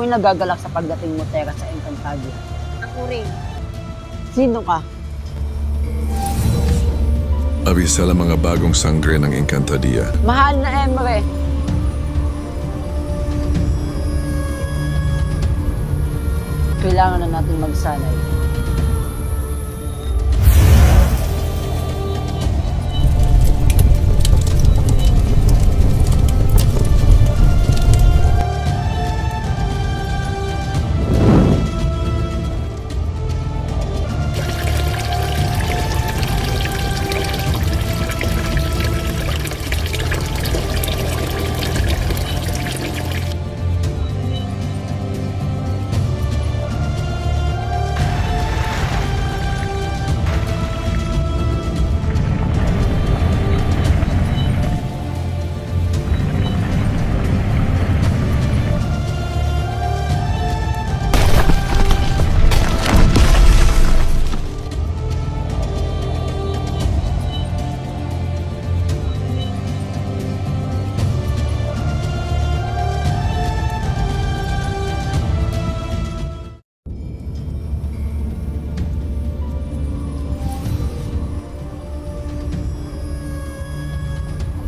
Ako'y nagagalak sa pagdating mo, Tera, sa Encantadia. Ako rin. Sino ka? Abisal ang mga bagong sangre ng Encantadia. Mahal na Emre. Kailangan na natin magsanay.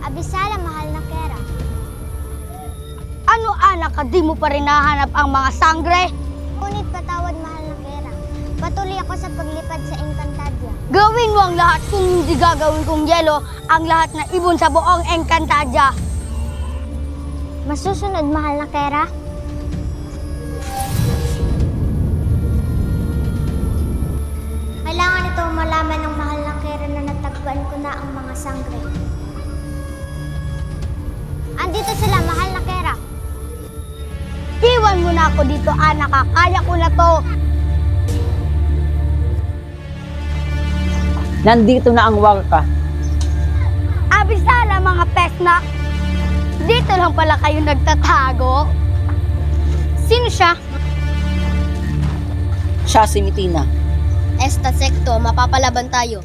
Abisala, mahal na Kera. Ano anak ka, di mo pa rin nahanap ang mga sangre? Ngunit patawad, mahal na Kera. Patuloy ako sa paglipad sa Encantadia. Gawin mo ang lahat kung hindi gagawin kong yelo ang lahat na ibon sa buong Encantadia. Masusunod, mahal na Kera. Kailangan ito malaman ng mahal na Kera na natagpuan ko na ang mga sangre. Andito sila, mahal na Kera. Iwan mo na ako dito, anak ka. Kaya ko na to. Nandito na ang Warka. Abisala, mga pesnak. Dito lang pala kayo nagtatago. Sino siya? Siya si Mitina. Esta sekto, mapapalaban tayo.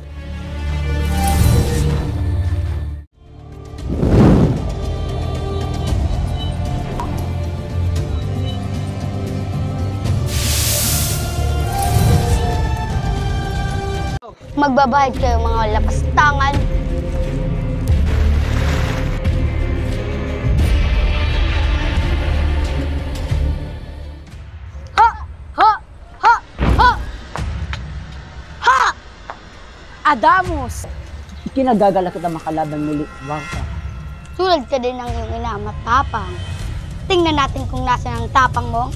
Magbabayad kayo mga lapastangan. Ha! Ha! Ha! Ha! Ha! Adamus! Kinagagalak kita makalaban muli, Warka. Tulad ka din ng iyong ina, matapang. Tingnan natin kung nasa ang tapang mo.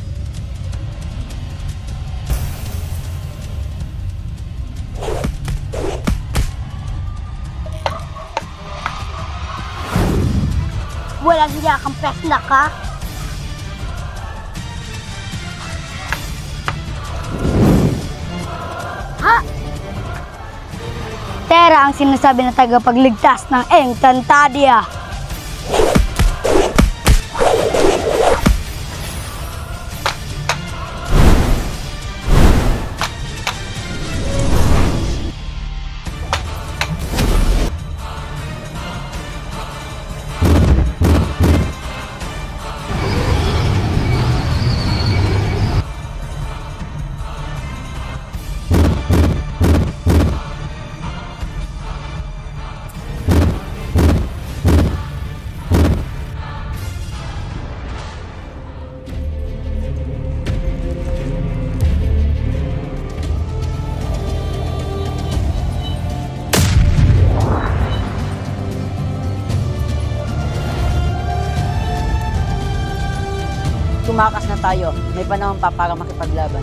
Walang hiya kang pesnak, ha? Ha? Tera ang sinasabi na tagapagligtas ng Encantadia. Tumakas na tayo. May panahon pa para makipaglaban.